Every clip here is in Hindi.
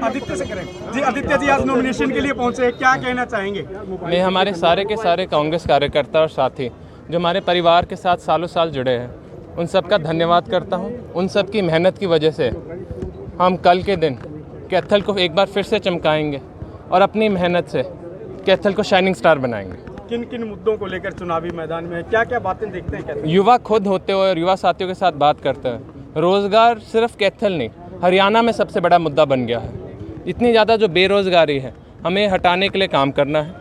आदित्य से करें जी। आदित्य जी आज नॉमिनेशन के लिए पहुंचे, क्या कहना चाहेंगे? मैं हमारे सारे के सारे कांग्रेस कार्यकर्ता और साथी जो हमारे परिवार के साथ सालों साल जुड़े हैं, उन सब का धन्यवाद करता हूं। उन सब की मेहनत की वजह से हम कल के दिन कैथल को एक बार फिर से चमकाएंगे और अपनी मेहनत से कैथल को शाइनिंग स्टार बनाएंगे। किन किन मुद्दों को लेकर चुनावी मैदान में क्या क्या बातें देखते हैं कैथल? युवा खुद होते हुए और युवा साथियों के साथ बात करते हैं। रोज़गार सिर्फ कैथल नहीं, हरियाणा में सबसे बड़ा मुद्दा बन गया है। इतनी ज़्यादा जो बेरोज़गारी है, हमें हटाने के लिए काम करना है।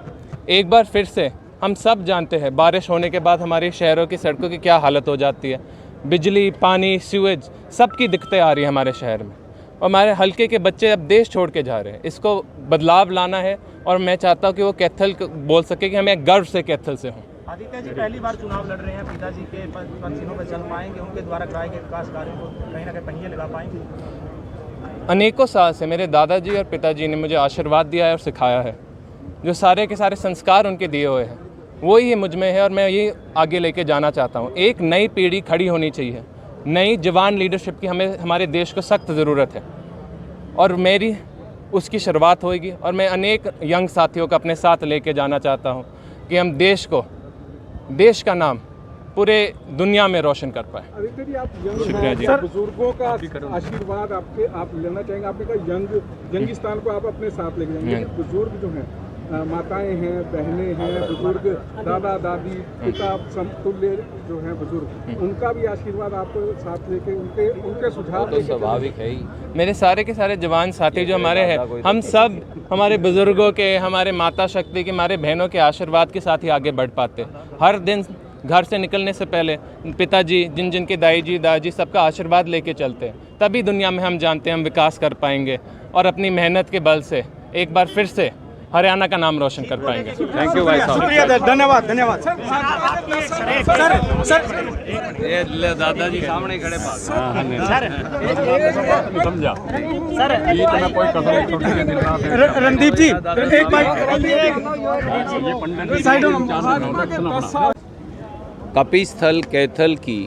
एक बार फिर से हम सब जानते हैं बारिश होने के बाद हमारे शहरों की सड़कों की क्या हालत हो जाती है। बिजली, पानी, सीवेज सबकी दिक्कतें आ रही हैं हमारे शहर में, और हमारे हल्के के बच्चे अब देश छोड़ के जा रहे हैं। इसको बदलाव लाना है और मैं चाहता हूँ कि वो कैथल बोल सके कि हमें गर्व से कैथल से हूँ। आदित्य जी पहली बार चुनाव लड़ रहे हैं, पिताजी के पंथियों पर चल पाएंगे? उनके द्वारा कराए गए विकास कार्यों को कहीं ना कहीं पहिए लगा पाएंगे? अनेकों साल से मेरे दादाजी और पिताजी ने मुझे आशीर्वाद दिया है और सिखाया है। जो सारे के सारे संस्कार उनके दिए हुए हैं वही है मुझ में है, और मैं ये आगे लेके जाना चाहता हूँ। एक नई पीढ़ी खड़ी होनी चाहिए, नई जवान लीडरशिप की हमें हमारे देश को सख्त ज़रूरत है, और मेरी उसकी शुरुआत होगी। और मैं अनेक यंग साथियों को अपने साथ लेके जाना चाहता हूँ कि हम देश का नाम पूरे दुनिया में रोशन कर पाए। आदित्य जी, आप शुक्रिया जी। बुजुर्गों का आशीर्वाद आप लेना चाहेंगे? आपने कहा यंग स्थान को आप अपने साथ लेके जाएंगे। बुजुर्ग जो हैं, माताएं हैं, बहनें हैं, बुजुर्ग दादा दादी पिता समतुल्य जो हैं बुजुर्ग, उनका भी आशीर्वाद आप साथ लेके उनके सुझाव तो स्वाभाविक है ही। मेरे सारे के सारे जवान साथी जो हमारे हैं, हम सब हमारे बुजुर्गों के, हमारे माता शक्ति के, हमारे बहनों के आशीर्वाद के साथ ही आगे बढ़ पाते। हर दिन घर से निकलने से पहले पिताजी, जिनके दाई जी दादाजी सबका आशीर्वाद लेके चलते हैं, तभी दुनिया में हम जानते हैं हम विकास कर पाएंगे और अपनी मेहनत के बल से एक बार फिर से हरियाणा का नाम रोशन कर पाएंगे। थैंक यू भाई साहब। शुक्रिया, धन्यवाद धन्यवाद। सर ये दादाजी सामने खड़े समझा रणदीप जी एक कपिस्थल कैथल की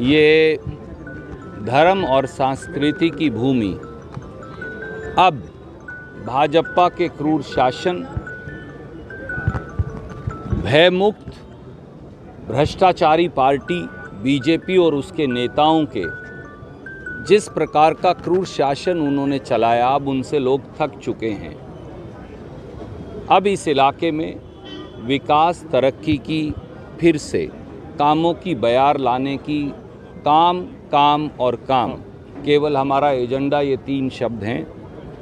ये धर्म और संस्कृति की भूमि अब भाजपा के क्रूर शासन, भयमुक्त भ्रष्टाचारी पार्टी बीजेपी और उसके नेताओं के जिस प्रकार का क्रूर शासन उन्होंने चलाया, अब उनसे लोग थक चुके हैं। अब इस इलाके में विकास तरक्की की फिर से कामों की बयार लाने की, काम काम और काम, केवल हमारा एजेंडा ये 3 शब्द हैं।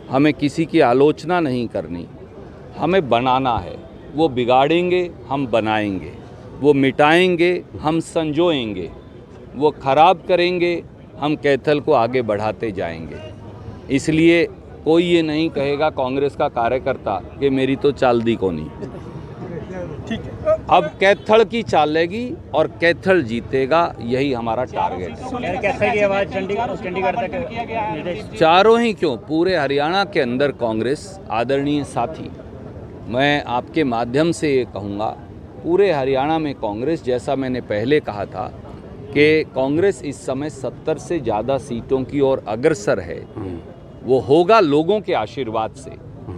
हमें किसी की आलोचना नहीं करनी, हमें बनाना है। वो बिगाड़ेंगे हम बनाएंगे, वो मिटाएंगे हम संजोएंगे, वो खराब करेंगे हम कैथल को आगे बढ़ाते जाएंगे। इसलिए कोई ये नहीं कहेगा कांग्रेस का कार्यकर्ता कि मेरी तो चाल दी कोनी। ठीक है, अब कैथल की चालेगी और कैथल जीतेगा, यही हमारा टारगेट है। कैथल की आवाज़ चंडीगढ़ तक चारों ही क्यों, पूरे हरियाणा के अंदर कांग्रेस, आदरणीय साथी, मैं आपके माध्यम से ये कहूँगा, पूरे हरियाणा में कांग्रेस, जैसा मैंने पहले कहा था कि कांग्रेस इस समय 70 से ज़्यादा सीटों की ओर अग्रसर है। वो होगा लोगों के आशीर्वाद से,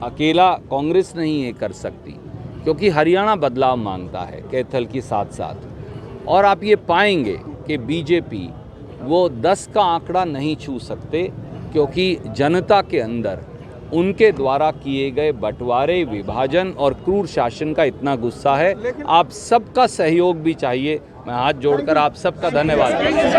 अकेला कांग्रेस नहीं ये कर सकती, क्योंकि हरियाणा बदलाव मांगता है कैथल के साथ साथ। और आप ये पाएंगे कि बीजेपी वो 10 का आंकड़ा नहीं छू सकते, क्योंकि जनता के अंदर उनके द्वारा किए गए बंटवारे, विभाजन और क्रूर शासन का इतना गुस्सा है। आप सबका सहयोग भी चाहिए। मैं हाथ जोड़कर आप सबका धन्यवाद करता हूं।